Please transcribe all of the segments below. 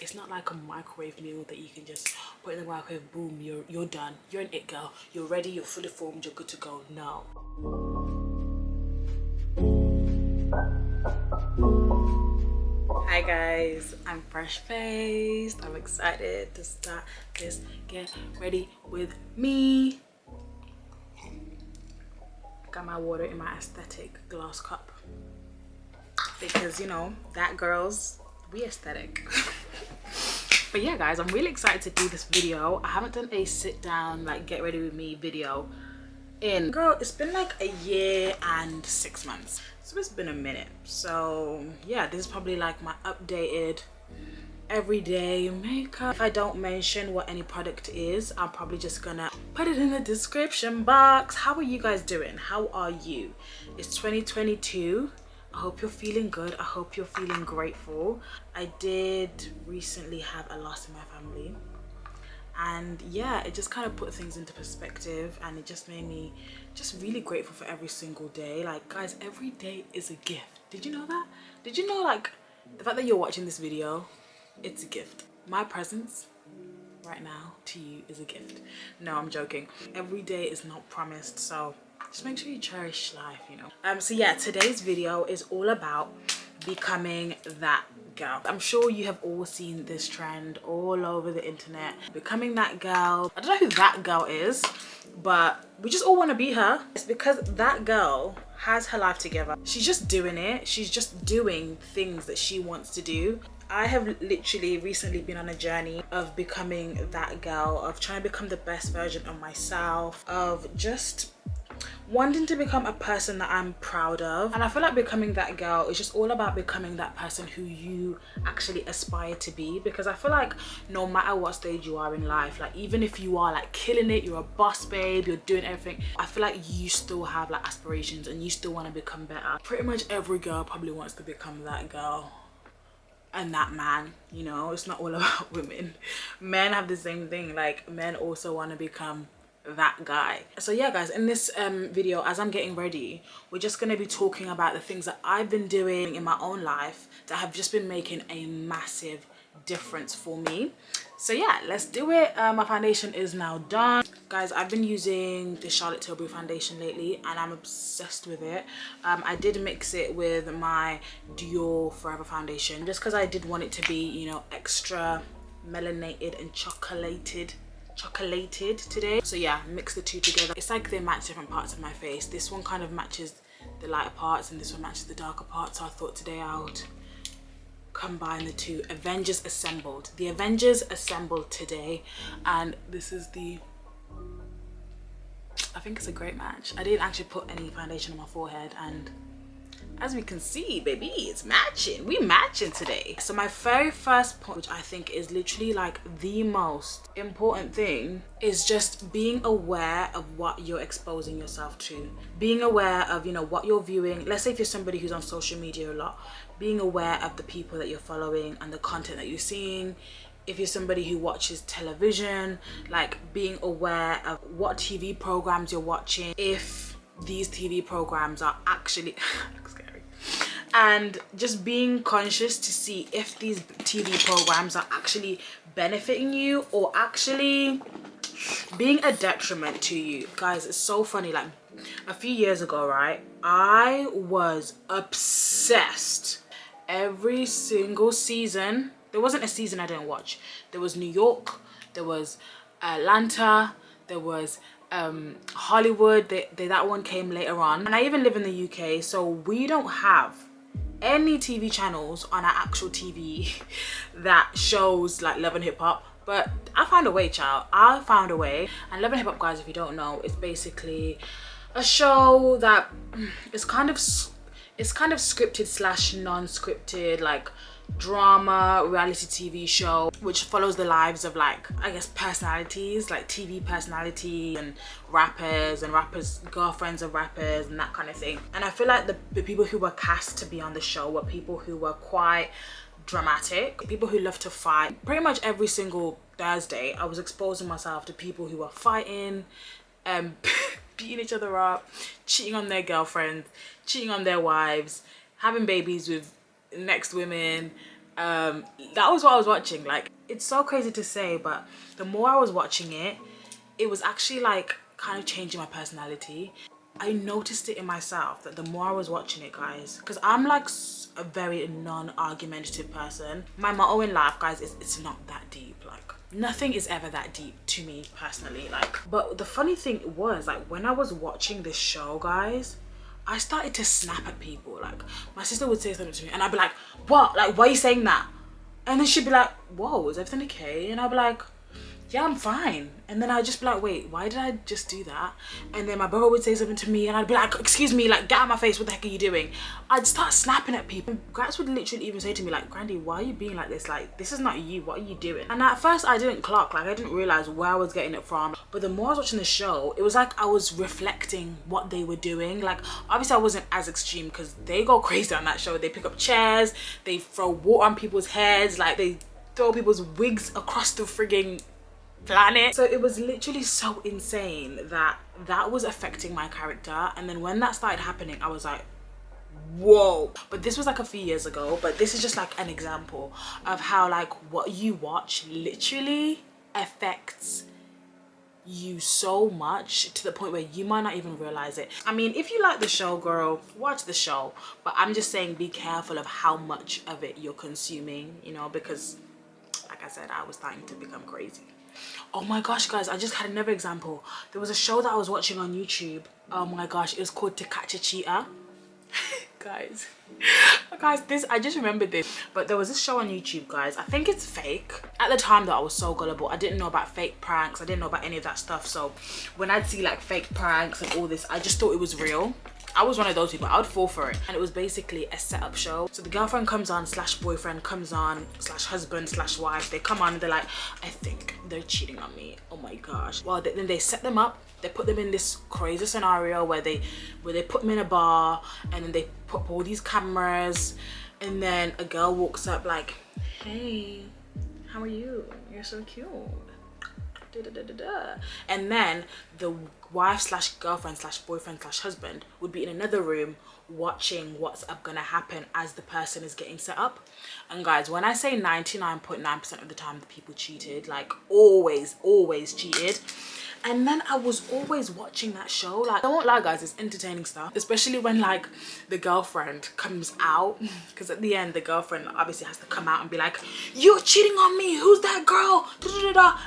It's not like a microwave meal that you can just put in the microwave, boom, you're done. You're an it girl. You're ready, you're fully formed, you're good to go. No. Hi guys, I'm fresh faced. I'm excited to start this get ready with me. Got my water in my aesthetic glass cup because, you know, that girls, we aesthetic. But yeah guys, I'm really excited to do this video. I haven't done a sit down like get ready with me video in, girl, it's been like a year and 6 months, so it's been a minute. So yeah, this is probably like my updated everyday makeup. If I don't mention what any product is, I'm probably just gonna put it in the description box. How are you guys doing? How are you? It's 2022. I hope you're feeling good. I hope you're feeling grateful. I did recently have a loss in my family, and yeah, it just kind of put things into perspective, and it just made me just really grateful for every single day. Like guys, every day is a gift. Did you know that? Did you know, like, the fact that you're watching this video, it's a gift. My presence right now to you is a gift. No, I'm joking. Every day is not promised, so just make sure you cherish life, you know. So yeah, today's video is all about becoming that girl. I'm sure you have all seen this trend all over the internet, becoming that girl. I don't know who that girl is, but we just all want to be her. It's because that girl has her life together. She's just doing it. She's just doing things that she wants to do. I have literally recently been on a journey of becoming that girl, of trying to become the best version of myself, of just wanting to become a person that I'm proud of. And I feel like becoming that girl is just all about becoming that person who you actually aspire to be, because I feel like no matter what stage you are in life, like even if you are like killing it, you're a boss babe, you're doing everything, I feel like you still have like aspirations and you still want to become better. Pretty much every girl probably wants to become that girl and that man, you know. It's not all about women. Men have the same thing. Like, men also want to become that guy. So yeah guys, in this video, as I'm getting ready, we're just going to be talking about the things that I've been doing in my own life that have just been making a massive difference for me. So yeah, let's do it. My foundation is now done. Guys, I've been using the Charlotte Tilbury foundation lately and I'm obsessed with it. I did mix it with my Dior Forever foundation just because I did want it to be, you know, extra melanated and chocolated today. So yeah, mix the two together. It's like they match different parts of my face. This one kind of matches the lighter parts and this one matches the darker parts. So I thought today I would combine the two. Avengers assembled. The Avengers assembled today, and this is the, I think it's a great match. I didn't actually put any foundation on my forehead, and as we can see, baby, it's matching. We matching today. So my very first point, which I think is literally like the most important thing, is just being aware of what you're exposing yourself to. Being aware of, you know, what you're viewing. Let's say if you're somebody who's on social media a lot, being aware of the people that you're following and the content that you're seeing. If you're somebody who watches television, like being aware of what TV programs you're watching, if these TV programs are actually and just being conscious to see if these TV programs are actually benefiting you or actually being a detriment to you. Guys, it's so funny. Like a few years ago, right, I was obsessed. Every single season, there wasn't a season I didn't watch. There was New York, there was Atlanta, there was Hollywood. That one came later on, and I even live in the UK, so we don't have any TV channels on our actual TV that shows like Love and Hip Hop. But I found a way, child. I found a way. And Love and Hip Hop, guys, if you don't know, it's basically a show that is kind of scripted slash non-scripted, like drama reality TV show, which follows the lives of, like, I guess personalities, like TV personalities and rappers girlfriends of rappers and that kind of thing. And I feel like the people who were cast to be on the show were people who were quite dramatic, people who love to fight. Pretty much every single Thursday I was exposing myself to people who were fighting, beating each other up, cheating on their girlfriends, cheating on their wives, having babies with next women, That was what I was watching. Like, it's so crazy to say, but the more I was watching it, it was actually like kind of changing my personality. I noticed it in myself that the more I was watching it, guys, because I'm like a very non-argumentative person. My motto in life, guys, is it's not that deep. Like, nothing is ever that deep to me personally. Like, but the funny thing was, like, when I was watching this show, guys, I started to snap at people. Like, my sister would say something to me and I'd be like, what? Like, why are you saying that? And then she'd be like, whoa, is everything okay? And I'd be like, yeah, I'm fine. And then I'd just be like, wait, why did I just do that? And then my brother would say something to me and I'd be like, excuse me, like, get out of my face, what the heck are you doing? I'd start snapping at people. Guys would literally even say to me, like, Grandy, why are you being like this? Like, this is not you, what are you doing? And at first I didn't clock, like, I didn't realize where I was getting it from. But the more I was watching the show, it was like I was reflecting what they were doing. Like, obviously I wasn't as extreme because they go crazy on that show. They pick up chairs, they throw water on people's heads, like, they throw people's wigs across the frigging planet. So it was literally so insane that was affecting my character. And then when that started happening, I was like, whoa. But this was like a few years ago, but this is just like an example of how like what you watch literally affects you so much to the point where you might not even realize it. I mean, if you like the show, girl, watch the show, but I'm just saying be careful of how much of it you're consuming, you know, because like I said, I was starting to become crazy. Oh my gosh, guys, I just had another example. There was a show that I was watching on YouTube. Oh my gosh, it was called To Catch a Cheater. guys, this, I just remembered this. But there was this show on YouTube, guys. I think it's fake. At the time though, I was so gullible. I didn't know about fake pranks. I didn't know about any of that stuff. So when I'd see like fake pranks and all this, I just thought it was real. I was one of those people. I would fall for it. And it was basically a setup show. So the girlfriend comes on / boyfriend comes on / husband / wife. They come on and they're like, I think they're cheating on me. Oh my gosh. Well, then they set them up. They put them in this crazy scenario where they put them in a bar, and then they put all these cameras, and then a girl walks up like, hey, how are you? You're so cute. And then the wife / girlfriend / boyfriend / husband would be in another room watching what's gonna happen as the person is getting set up. And guys, when I say 99.9% of the time the people cheated, like always cheated. And then I was always watching that show. Like, I won't lie, guys, it's entertaining stuff, especially when like the girlfriend comes out, because at the end the girlfriend obviously has to come out and be like, you're cheating on me, who's that girl,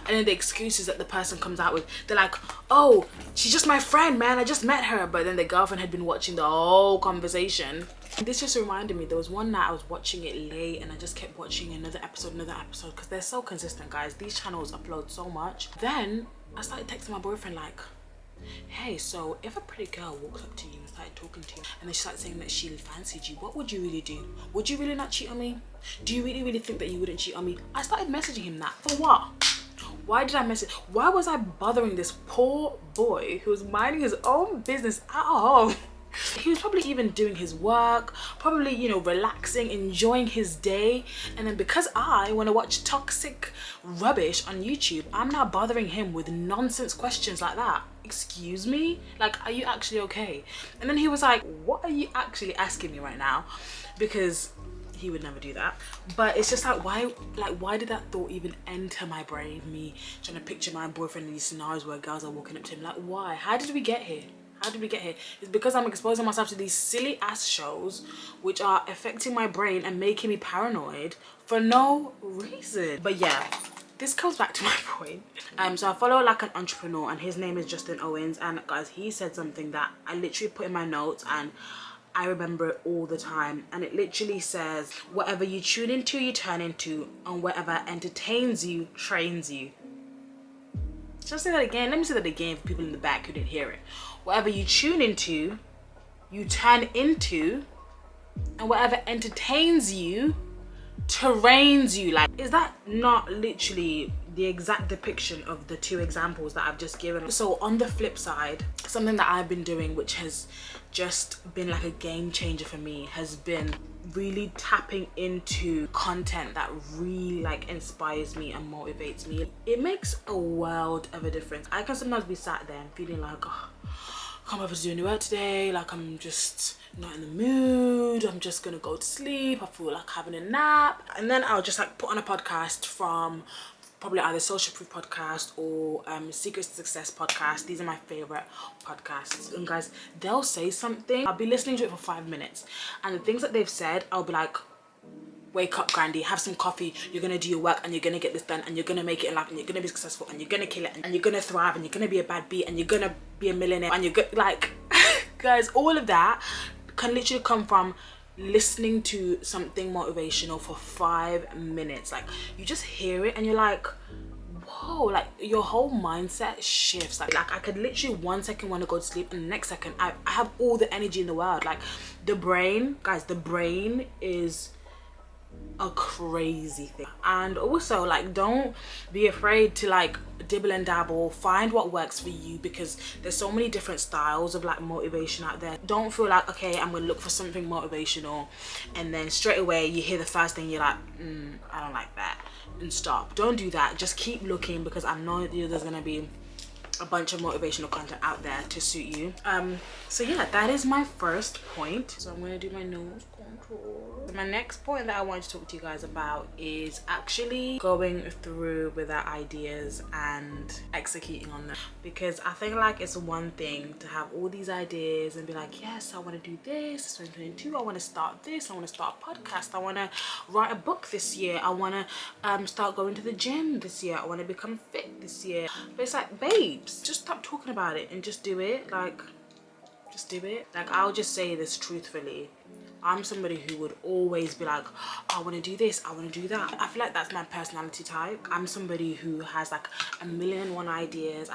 and then the excuses that the person comes out with, they're like, oh, she's just my friend, man, I just met her. But then the girlfriend had been watching the whole conversation. This just reminded me, there was one night I was watching it late and I just kept watching another episode, because they're so consistent, guys. These channels upload so much. Then I started texting my boyfriend like, hey, so if a pretty girl walked up to you and started talking to you, and then she started saying that she fancied you, what would you really do? Would you really not cheat on me? Do you really think that you wouldn't cheat on me? I started messaging him that. For what? Why did I message? Why was I bothering this poor boy who was minding his own business at home? He was probably even doing his work, probably, you know, relaxing, enjoying his day. And then because I want to watch toxic rubbish on YouTube, I'm now bothering him with nonsense questions like that. Excuse me? Like, are you actually okay? And then he was like, what are you actually asking me right now? Because he would never do that. But it's just like, why did that thought even enter my brain? Me trying to picture my boyfriend in these scenarios where girls are walking up to him. Like, why? How did we get here? How did we get here? It's because I'm exposing myself to these silly ass shows which are affecting my brain and making me paranoid for no reason. But yeah, this comes back to my point. So I follow like an entrepreneur and his name is Justin Owens, and guys, he said something that I literally put in my notes and I remember it all the time. And it literally says, whatever you tune into, you turn into, and whatever entertains you, trains you. Shall I say that again? Let me say that again for people in the back who didn't hear it. Whatever you tune into, you turn into, and whatever entertains you, terrains you. Like, is that not literally the exact depiction of the two examples that I've just given? So on the flip side, something that I've been doing, which has just been like a game changer for me, has been really tapping into content that really like inspires me and motivates me. It makes a world of a difference. I can sometimes be sat there and feeling like, oh, can't bother to do any work today, like I'm just not in the mood, I'm just gonna go to sleep, I feel like having a nap. And then I'll just like put on a podcast from probably either Social Proof podcast or Secrets to Success podcast. These are my favorite podcasts. And guys, they'll say something, I'll be listening to it for 5 minutes, and the things that they've said, I'll be like, wake up Grandy, have some coffee, you're gonna do your work and you're gonna get this done and you're gonna make it in life and you're gonna be successful and you're gonna kill it and you're gonna thrive and you're gonna be a bad bee and you're gonna be a millionaire and you're like guys, all of that can literally come from listening to something motivational for 5 minutes. Like you just hear it and you're like, whoa, like your whole mindset shifts. Like I could literally 1 second want to go to sleep and the next second I have all the energy in the world. Like the brain, guys, the brain is a crazy thing. And also, like, don't be afraid to like dibble and dabble, find what works for you, because there's so many different styles of like motivation out there. Don't feel like, okay, I'm gonna look for something motivational and then straight away you hear the first thing, you're like, I don't like that, and stop. Don't do that. Just keep looking, because I know there's gonna be a bunch of motivational content out there to suit you. So yeah, that is my first point. So I'm gonna do my nose contour. My next point that I wanted to talk to you guys about is actually going through with our ideas and executing on them, because I think like it's one thing to have all these ideas and be like, yes, I want to do this, it's 2022, I want to start this, I want to start a podcast, I want to write a book this year, I want to start going to the gym this year, I want to become fit this year. But it's like, babes, just stop talking about it and just do it. Like, just do it. Like, I'll just say this truthfully, I'm somebody who would always be like, oh, I want to do this, I want to do that. I feel like that's my personality type. I'm somebody who has like a million and one ideas.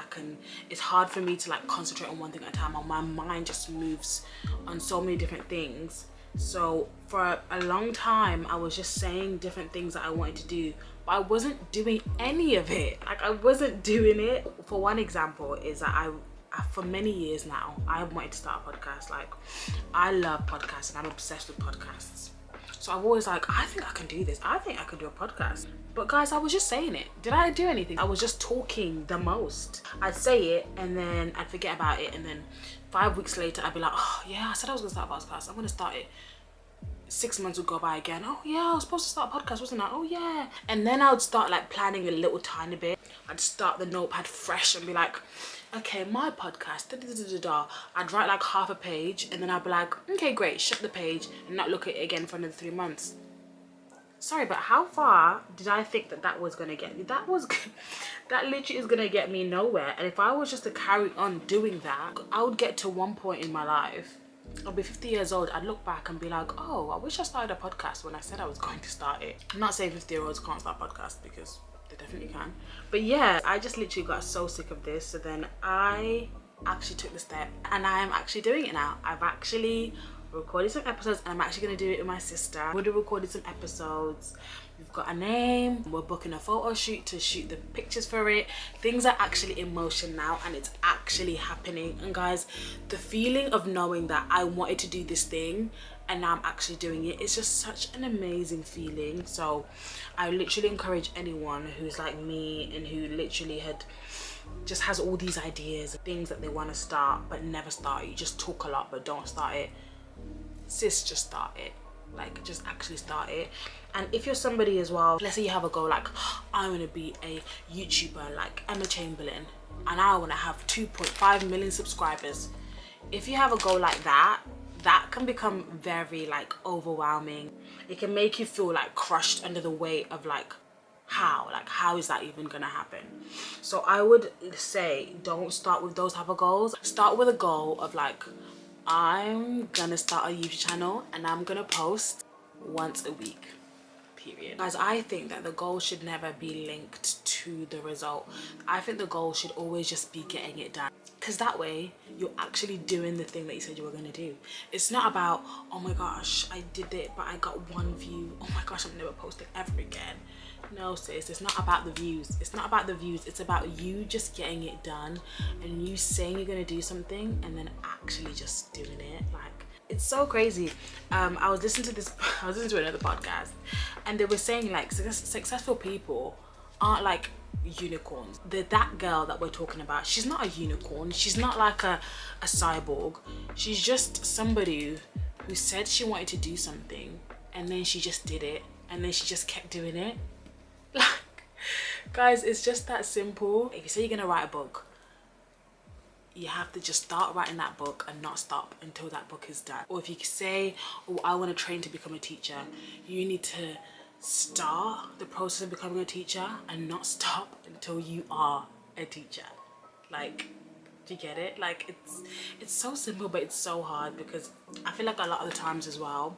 It's hard for me to like concentrate on one thing at a time. My mind just moves on so many different things. So for a long time, I was just saying different things that I wanted to do, but I wasn't doing any of it. Like, I wasn't doing it. For one example is that for many years now, I wanted to start a podcast. Like, I love podcasts and I'm obsessed with podcasts. So I've always like, I think I can do this. I think I can do a podcast. But guys, I was just saying it. Did I do anything? I was just talking the most. I'd say it and then I'd forget about it. And then 5 weeks later, I'd be like, oh yeah, I said I was gonna start a podcast. I'm gonna start it. 6 months would go by again. Oh yeah, I was supposed to start a podcast, wasn't I? Oh yeah. And then I would start like planning a little tiny bit. I'd start the notepad fresh and be like, okay, my podcast, da, da, da, da, da. I'd write like half a page and then I'd be like, okay, great, shut the page and not look at it again for another 3 months. Sorry, but how far did I think that was gonna get me? That literally is gonna get me nowhere. And if I was just to carry on doing that, I would get to one point in my life, I'll be 50 years old, I'd look back and be like, oh, I wish I started a podcast when I said I was going to start it. I'm not saying 50-year-olds can't start podcasts, because they definitely can. But yeah, I just literally got so sick of this. So then I actually took the step and I am actually doing it now. I've actually recorded some episodes and I'm actually going to do it with my sister. I've already recorded some episodes. We've got a name, we're booking a photo shoot to shoot the pictures for it. Things are actually in motion now and it's actually happening. And guys, the feeling of knowing that I wanted to do this thing and now I'm actually doing it, it's just such an amazing feeling. So I literally encourage anyone who's like me and who literally just has all these ideas, things that they want to start but never start. You just talk a lot but don't start it. Sis, just start it. Like, just actually start it. And if you're somebody as well, let's say you have a goal like, I want to be a YouTuber like Emma Chamberlain and I want to have 2.5 million subscribers. If you have a goal like that, that can become very like overwhelming. It can make you feel like crushed under the weight of like, how is that even gonna happen? So I would say, don't start with those type of goals. Start with a goal of like, I'm gonna start a YouTube channel and I'm gonna post once a week, period. Guys, I think that the goal should never be linked to the result. I think the goal should always just be getting it done, because that way you're actually doing the thing that you said you were gonna do. It's not about, oh my gosh, I did it but I got 1 view, oh my gosh, I'm never posting ever again. No sis, it's not about the views. It's not about the views. It's about you just getting it done and you saying you're gonna do something and then actually just doing it. Like, it's so crazy. I was listening to another podcast and they were saying like successful people aren't like unicorns. That girl that we're talking about, she's not a unicorn. She's not like a cyborg. She's just somebody who said she wanted to do something, and then she just did it, and then she just kept doing it. Like, guys, it's just that simple. If you say you're gonna write a book, you have to just start writing that book and not stop until that book is done. Or if you say, oh, I want to train to become a teacher, you need to start the process of becoming a teacher and not stop until you are a teacher. Like, do you get it? Like, it's so simple, but it's so hard, because I feel like a lot of the times as well,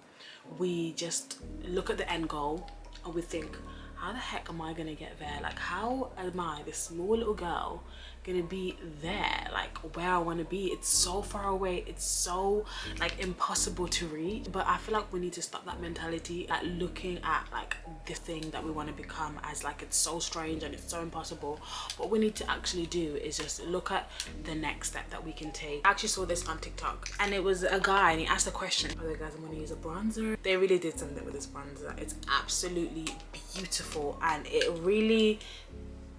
we just look at the end goal and we think, how the heck am I gonna get there? Like, how am I, this small little girl, gonna be there, like where I want to be? It's so far away, it's so like impossible to reach. But I feel like we need to stop that mentality, like looking at like the thing that we want to become as like it's so strange and it's so impossible. What we need to actually do is just look at the next step that we can take. I actually saw this on TikTok, and it was a guy, and he asked a question, oh guys, I'm gonna use a bronzer. They really did something with this bronzer. It's absolutely beautiful, and it really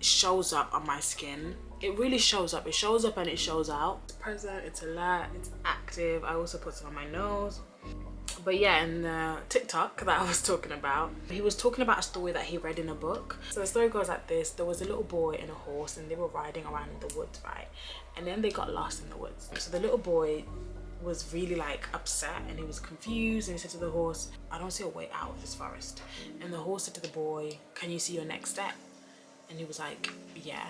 shows up on my skin. It really shows up. It shows up and it shows out. It's present, it's alert, it's active. I also put some on my nose. But yeah, in the TikTok that I was talking about, he was talking about a story that he read in a book. So the story goes like this. There was a little boy and a horse, and they were riding around in the woods, right? And then they got lost in the woods. So the little boy was really like upset, and he was confused, and he said to the horse, I don't see a way out of this forest. And the horse said to the boy, can you see your next step? And he was like, yeah.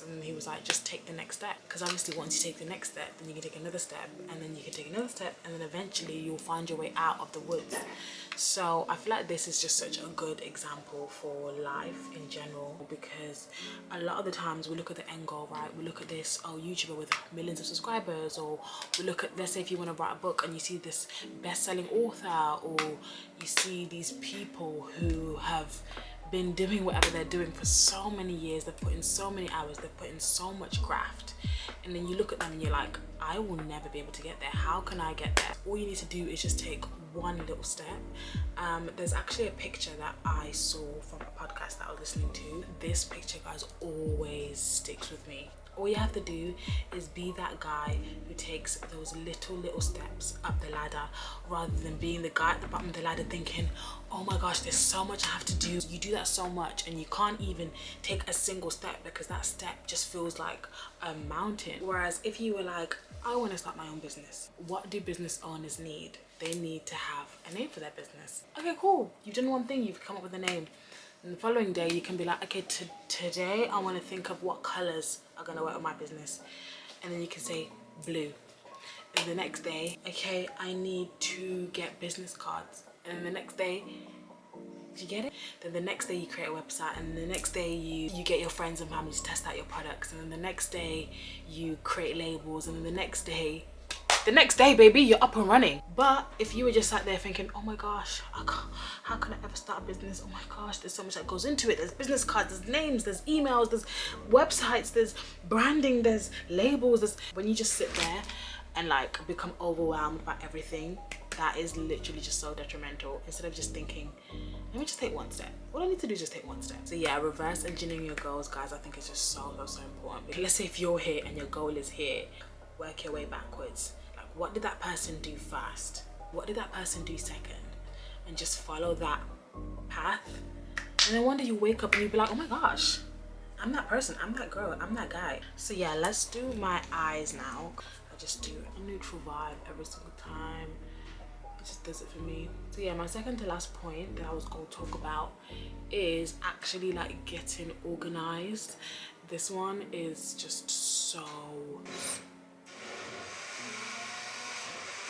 And he was like, just take the next step, because obviously once you take the next step, then you can take another step, and then you can take another step, and then eventually you'll find your way out of the woods. So I feel like this is just such a good example for life in general, because a lot of the times we look at the end goal, right? We look at this, oh, YouTuber with millions of subscribers, or we look at, let's say if you want to write a book and you see this best-selling author, or you see these people who have been doing whatever they're doing for so many years, they've put in so many hours, they've put in so much graft, and then you look at them and you're like, I will never be able to get there. How can I get there? All you need to do is just take one little step. There's actually a picture that I saw from a podcast that I was listening to. This picture, guys, always sticks with me. All you have to do is be that guy who takes those little steps up the ladder, rather than being the guy at the bottom of the ladder thinking, oh my gosh, there's so much I have to do. You do that so much and you can't even take a single step, because that step just feels like a mountain. Whereas if you were like, I want to start my own business, what do business owners need? They need to have a name for their business. Okay, cool, you've done one thing, you've come up with a name. And the following day you can be like, okay, today I want to think of what colors are going to work with my business. And then you can say blue. And the next day, okay, I need to get business cards. And then the next day, do you get it? Then the next day you create a website, and the next day you get your friends and family to test out your products, and then the next day you create labels, and then the next day, baby, you're up and running. But if you were just sat there thinking, oh my gosh, how can I ever start a business? Oh my gosh, there's so much that goes into it. There's business cards, there's names, there's emails, there's websites, there's branding, there's labels. When you just sit there and like become overwhelmed by everything, that is literally just so detrimental. Instead of just thinking, let me just take one step. All I need to do is just take one step. So yeah, reverse engineering your goals, guys. I think it's just so important. Because let's say if you're here and your goal is here, work your way backwards. Like, what did that person do first? What did that person do second? And just follow that path. And then one day you wake up and you'll be like, oh my gosh, I'm that person, I'm that girl, I'm that guy. So yeah, let's do my eyes now. I just do a neutral vibe every single time. It just does it for me. So yeah, my second to last point that I was going to talk about is actually like getting organized. This one is just so...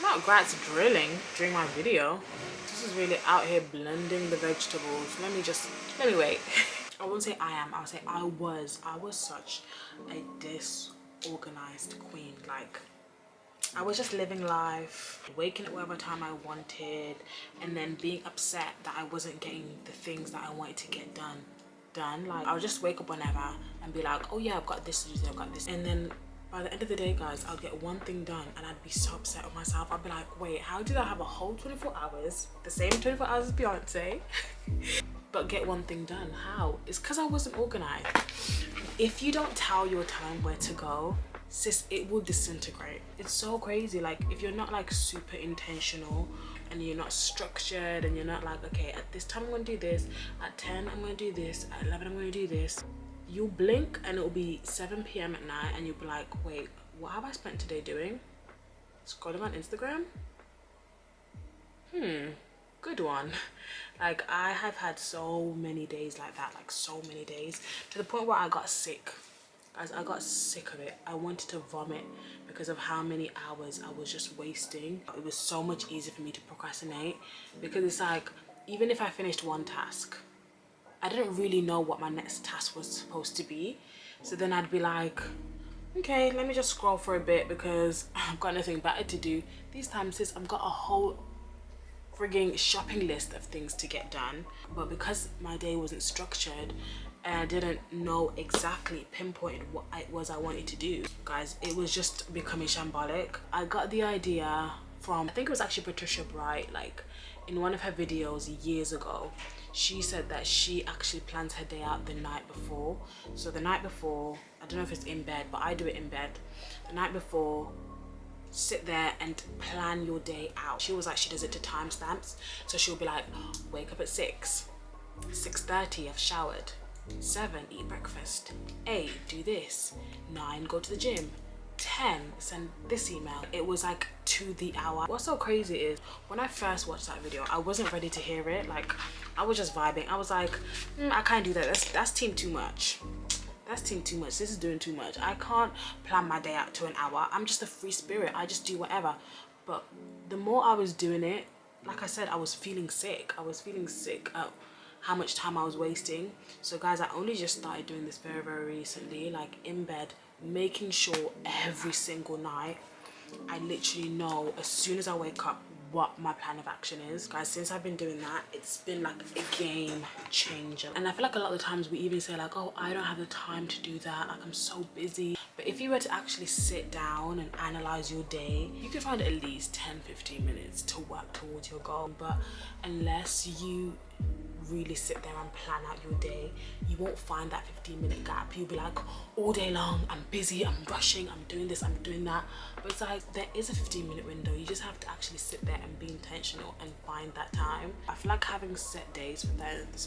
Not Gratz drilling during my video. This is really out here blending the vegetables. Let me wait. I won't say I am, I'll say I was such a disorganized queen. Like, I was just living life, waking up whatever time I wanted, and then being upset that I wasn't getting the things that I wanted to get done. Like, I would just wake up whenever and be like, oh yeah, I've got this to do, I've got this. And then by the end of the day, guys, I'll get one thing done and I'd be so upset with myself. I'd be like, wait, how did I have a whole 24 hours, the same 24 hours as Beyonce, but get one thing done. How? It's because I wasn't organized. If you don't tell your time where to go, sis, it will disintegrate. It's so crazy. Like, if you're not like super intentional and you're not structured and you're not like, okay, at this time I'm gonna do this, at 10 I'm gonna do this, at 11 I'm gonna do this, you'll blink and it'll be 7 p.m. at night and you'll be like, wait, what have I spent today doing? Scrolling on Instagram? Good one. Like, I have had so many days like that, like so many days, to the point where I got sick. Guys, I got sick of it. I wanted to vomit because of how many hours I was just wasting. It was so much easier for me to procrastinate because it's like, even if I finished one task, I didn't really know what my next task was supposed to be. So then I'd be like, okay, let me just scroll for a bit because I've got nothing better to do. These times, sis, I've got a whole frigging shopping list of things to get done. But because my day wasn't structured and I didn't know exactly, pinpointed what it was I wanted to do, guys, it was just becoming shambolic. I got the idea from, I think it was actually Patricia Bright, like in one of her videos years ago. She said that she actually plans her day out the night before. So the night before, I don't know if it's in bed, but I do it in bed. The night before, sit there and plan your day out. She was like, she does it to timestamps. So she'll be like, wake up at 6, 6:30, I've showered, 7, eat breakfast, 8, do this, 9, go to the gym, 10, send this email. It was like to the hour. What's so crazy is when I first watched that video, I wasn't ready to hear it. Like, I was just vibing. I was like, I can't do that. That's team too much. That's team too much. This is doing too much. I can't plan my day out to an hour. I'm just a free spirit. I just do whatever. But the more I was doing it, like I said, I was feeling sick. I was feeling sick of how much time I was wasting. So guys, I only just started doing this very, very recently, like in bed, making sure every single night I literally know as soon as I wake up what my plan of action is. Guys, since I've been doing that, it's been like a game changer. And I feel like a lot of the times we even say like, oh, I don't have the time to do that, like I'm so busy. But if you were to actually sit down and analyze your day, you could find at least 10-15 minutes to work towards your goal. But unless you really sit there and plan out your day, you won't find that 15-minute gap. You'll be like, all day long I'm busy, I'm rushing, I'm doing this, I'm doing that. But it's like, there is a 15-minute window. You just have to actually sit there and be intentional and find that time. I feel like having set days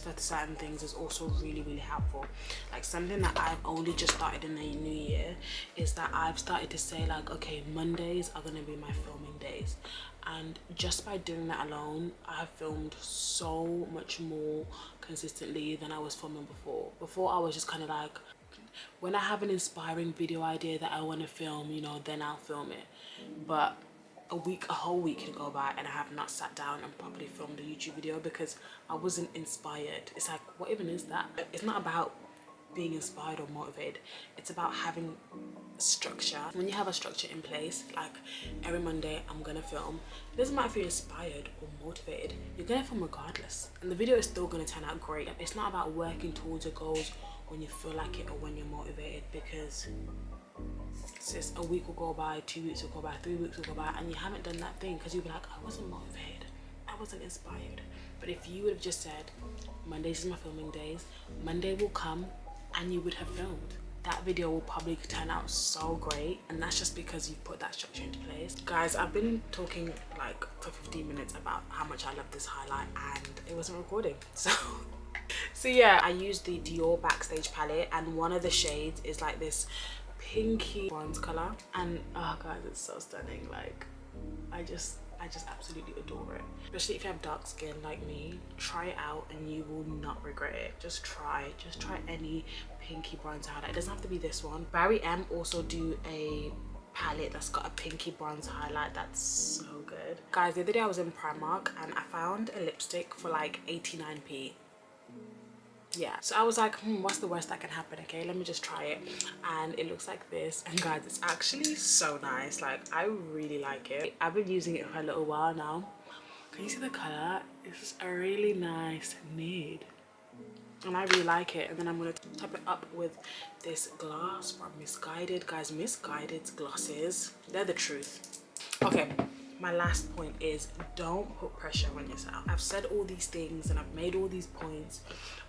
for certain things is also really, really helpful. Like, something that I've only just started in the new year is that I've started to say like, okay, Mondays are gonna be my filming days. And just by doing that alone, I have filmed so much more consistently than I was filming before. Before I was just kind of like, when I have an inspiring video idea that I want to film, you know, then I'll film it. But a whole week could go by and I have not sat down and properly filmed a YouTube video because I wasn't inspired. It's like, what even is that? It's not about being inspired or motivated. It's about having structure. When you have a structure in place, like every Monday I'm gonna film, it doesn't matter if you're inspired or motivated, you're gonna film regardless, and the video is still gonna turn out great. It's not about working towards your goals when you feel like it or when you're motivated, because sis, a week will go by, 2 weeks will go by, 3 weeks will go by, and you haven't done that thing because you'll be like, I wasn't motivated, I wasn't inspired. But if you would have just said, Mondays is my filming days, Monday will come and you would have filmed, that video will probably turn out so great. And that's just because you put that structure into place. Guys, I've been talking like for 15 minutes about how much I love this highlight and it wasn't recording, so yeah, I used the Dior Backstage palette, and one of the shades is like this pinky bronze color, and oh guys, it's so stunning. Like, I just absolutely adore it. Especially if you have dark skin like me, try it out and you will not regret it. Just try any pinky bronze highlight. It doesn't have to be this one. Barry M also do a palette that's got a pinky bronze highlight that's so good. Guys, the other day I was in Primark and I found a lipstick for like 89p. Yeah, so I was like, what's the worst that can happen? Okay, let me just try it. And it looks like this, and guys, it's actually so nice. Like, I really like it. I've been using it for a little while now. Can you see the color? It's just a really nice nude, and I really like it. And then I'm gonna top it up with this gloss from Missguided. Guys, Missguided's glosses, they're the truth. Okay, my last point is, don't put pressure on yourself. I've said all these things and I've made all these points,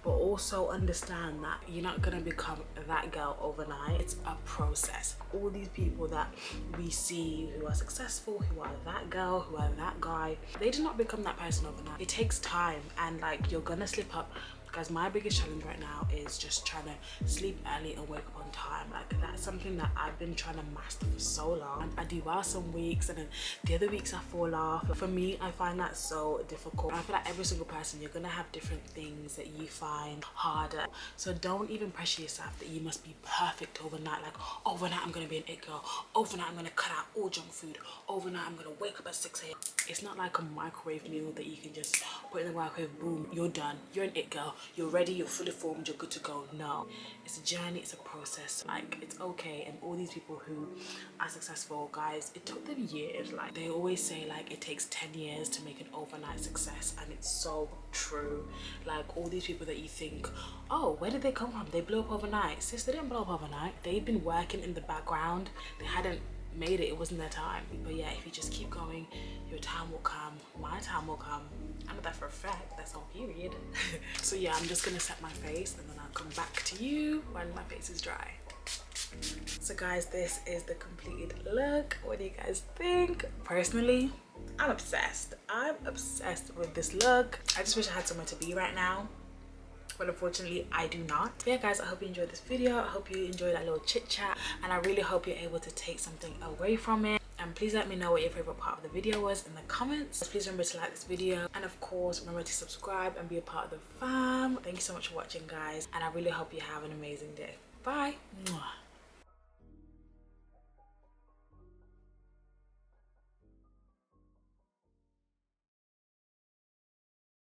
but also understand that you're not gonna become that girl overnight. It's a process. All these people that we see who are successful, who are that girl, who are that guy, they did not become that person overnight. It takes time, and like, you're gonna slip up. Guys, my biggest challenge right now is just trying to sleep early and wake up on time. Like, that's something that I've been trying to master for so long. I do well some weeks and then the other weeks I fall off. For me, I find that so difficult. I feel like every single person, you're gonna have different things that you find harder. So don't even pressure yourself that you must be perfect overnight. Like, overnight I'm gonna be an it girl. Overnight I'm gonna cut out all junk food. Overnight I'm gonna wake up at 6 a.m. It's not like a microwave meal that you can just put in the microwave, boom, you're done. You're an it girl. You're ready, you're fully formed, you're good to go. No, it's a journey, it's a process. Like, it's okay. And all these people who are successful, guys, it took them years. Like, they always say like it takes 10 years to make an overnight success, and it's so true. Like, all these people that you think, oh, where did they come from? They blew up overnight. Sis, they didn't blow up overnight. They've been working in the background. They hadn't made it, it wasn't their time. But yeah, if you just keep going, your time will come. My time will come. I know that for a fact. That's on period. So yeah, I'm just gonna set my face and then I'll come back to you when my face is dry. So guys, this is the completed look. What do you guys think? Personally, I'm obsessed. I'm obsessed with this look. I just wish I had somewhere to be right now, but unfortunately I do not. Yeah guys, I hope you enjoyed this video. I hope you enjoyed that little chit chat, and I really hope you're able to take something away from it. And please let me know what your favorite part of the video was in the comments. Please remember to like this video, and of course remember to subscribe and be a part of the fam. Thank you so much for watching, guys, and I really hope you have an amazing day. Bye. Mwah.